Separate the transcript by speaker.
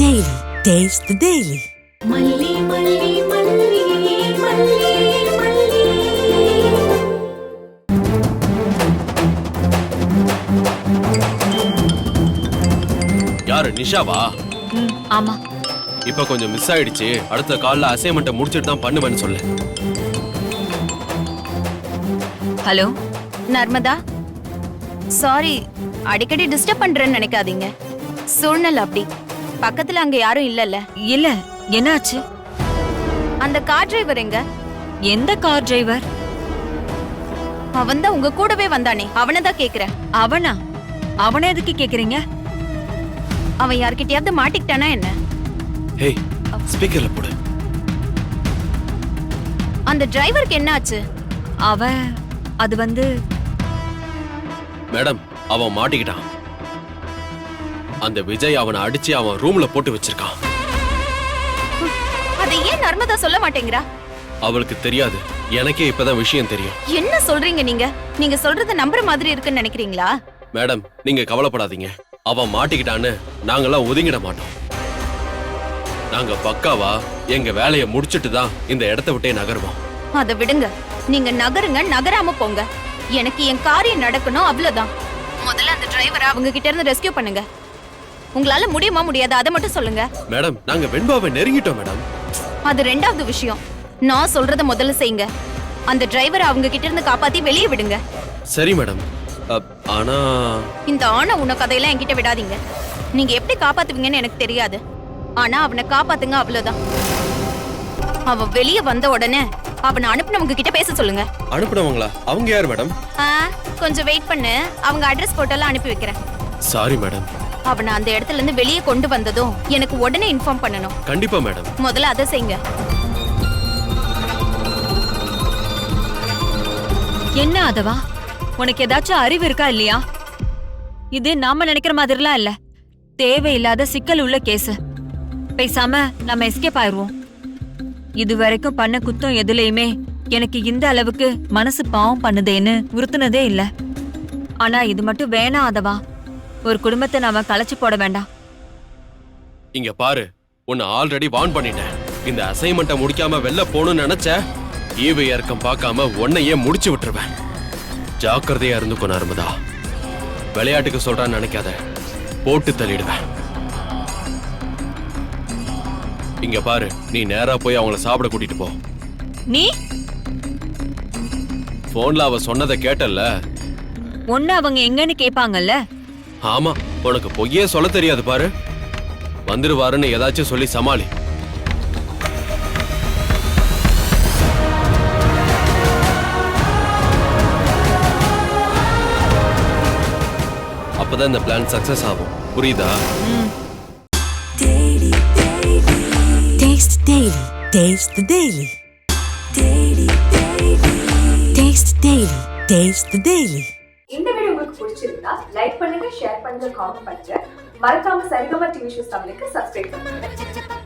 Speaker 1: Daily. Taste the Daily.
Speaker 2: மல்லி மல்லி மல்லி மல்லி மல்லி.
Speaker 3: யாரு நிஷாவா?
Speaker 4: ஆமா.
Speaker 3: இப்ப கொஞ்சம் மிஸ் ஆயிடுச்சு. அடுத்த கால்ல அசைன்மென்ட் முடிச்சிட்டு தான் பண்ணுவேன்னு சொல்லு.
Speaker 4: ஹலோ
Speaker 5: நர்மதா, சாரி அடிக்கடி டிஸ்டர்ப் பண்றேன்னு நினைக்காதீங்க. சூழ்நிலை அப்படி. பக்கத்துல அங்க யாரும் இல்லல்ல.
Speaker 4: இல்ல, என்னாச்சு?
Speaker 5: அந்த கார் டிரைவர் எங்க?
Speaker 4: எந்த கார் டிரைவர்?
Speaker 5: அவன்தான் உங்க கூடவே வந்தானே, அவனதான் கேக்குறேன்.
Speaker 4: அவனா? அவனை எதுக்கு கேக்குறீங்க?
Speaker 5: அவன் யார்கிட்டயாவது மாட்டிக்கிட்டானா என்ன?
Speaker 3: ஹேய், ஸ்பீக்கர்ல போடு.
Speaker 5: அந்த டிரைவருக்கு என்ன ஆச்சு?
Speaker 4: அது வந்து
Speaker 3: மேடம், அவன் மாட்டிக்கிட்டான். அந்த விஜய் அவனை அடிச்சு அவன் ரூம்ல போட்டு வச்சிருக்கான்.
Speaker 5: அதை ஏன் நர்மதா சொல்ல மாட்டேங்கிறா?
Speaker 3: அவளுக்கு தெரியாது. எனக்கே இப்பதான் விஷயம் தெரியும்.
Speaker 5: என்ன சொல்றீங்க நீங்க? நீங்க சொல்றத நம்புற மாதிரி இருக்குன்னு நினைக்கிறீங்களா?
Speaker 3: மேடம், நீங்க கவலைப்படாதீங்க. அவன் மாட்டிக்கிட்டான்னு நாங்கெல்லாம் ஒதுங்கிட மாட்டோம். நாங்க பக்காவா எங்க வேலையை முடிச்சிட்டு தான் இந்த இடத்த விட்டே நகருவோம்.
Speaker 5: அதை விடுங்க. நீங்க நகருங்க, நகராம போங்க. எனக்கு என் காரியம் நடக்கணும், அவ்வளவுதான். முதல்ல அந்த டிரைவரை அவங்க கிட்ட இருந்து ரெஸ்கியூ பண்ணுங்க. உங்களால முடியுமா முடியாதா அதை மட்டும் சொல்லுங்க.
Speaker 3: மேடம், நாங்க வெண்பாவை நெருங்கிட்டோம் மேடம்.
Speaker 5: அது ரெண்டாவது விஷயம். நான் சொல்றத முதல்ல செய்யுங்க. அந்த டிரைவரை அவங்க கிட்ட இருந்து காப்பாத்தி வெளியே விடுங்க.
Speaker 3: சரி மேடம். ஆனா
Speaker 5: இந்த ஆணை உன கதையெல்லாம் என்கிட்ட விடாதீங்க. நீங்க எப்படி காப்பாத்துவீங்கன்னு எனக்கு தெரியாது. ஆனா அவனை காப்பாத்துங்க, அவ்வளவுதான். அவன் வெளியே வந்த உடனே அவனை அனுப்புனவங்க கிட்ட பேச சொல்லுங்க.
Speaker 3: அனுப்புனவங்களா? அவங்க யார் மேடம்?
Speaker 5: கொஞ்சம் வெயிட் பண்ணு, அவங்க அட்ரஸ் போட்டெல்லாம் அனுப்பி வைக்கிறேன்.
Speaker 3: Sorry madam.
Speaker 5: அவனை அந்த இடத்துல இருந்து வெளியே கொண்டு வந்ததும் எனக்கு உடனே இன்ஃபார்ம் பண்ணணும்.
Speaker 3: கண்டிப்பா மேடம்.
Speaker 5: முதல்ல அதை செய்யுங்க.
Speaker 4: என்ன அதவா? உனக்கு ஏதாச்சும் அறிவு இருக்கா இல்லையா? இது நாம நினைக்கிற மாதிரிலாம் இல்ல. தேவையில்லாத சிக்கல் உள்ள கேஸ். பேசாம நம்ம எஸ்கேப் ஆயிருவோம். இது வரைக்கும் பண்ண குத்தம் எதுலயுமே எனக்கு இந்த அளவுக்கு மனசு பாவம் பண்ணுதேன்னு உறுத்துனதே இல்ல. ஆனா இது மட்டும் வேணாம் அதவா. ஒரு குடும்பத்தை நாம கலைச்சு போட வேண்டாம்.
Speaker 3: இங்க பாரு, உன்னை ஆல்ரெடி வார்ன் பண்ணிட்டேன். இந்த அசைன்மெண்ட்டை முடிக்காம வெளில போகணும்னு நினைச்ச ஈவு இறக்கம் பார்க்காம உன்னையே முடிச்சு விட்டுருவேன். ஜாக்கிரதையா இருந்துக்கோ நர்மதா. விளையாட்டுக்கு சொல்றான்னு நினைக்காத, போட்டு தள்ளிடுவேன். இங்க பாரு, நீ நேரா போய் அவங்கள சாப்பிட கூட்டிட்டு போ.
Speaker 4: நீ
Speaker 3: போன்ல அவ சொன்னதை கேட்டல்ல?
Speaker 4: ஒண்ணு அவங்க எங்கன்னு கேட்பாங்கல்ல.
Speaker 3: ஆமா, உனக்கு பொய்யே சொல்ல தெரியாது பாரு. வந்துருவாருன்னு ஏதாச்சும் சொல்லி சமாளி. அப்பதான் இந்த பிளான் சக்சஸ் ஆகும். புரியுதா?
Speaker 1: Taste Daily. Taste the Daily. Taste Daily. Taste the Daily.
Speaker 6: இந்த வீடியோ உங்களுக்கு பிடிச்சிருந்தா லைக் பண்ணுங்க, ஷேர் பண்ணுங்க, காமெண்ட் பண்ணுங்க. மறக்காம சரிகமா டிவி ஷோஸ் தமிழுக்கு சப்ஸ்கிரைப் பண்ணுங்க.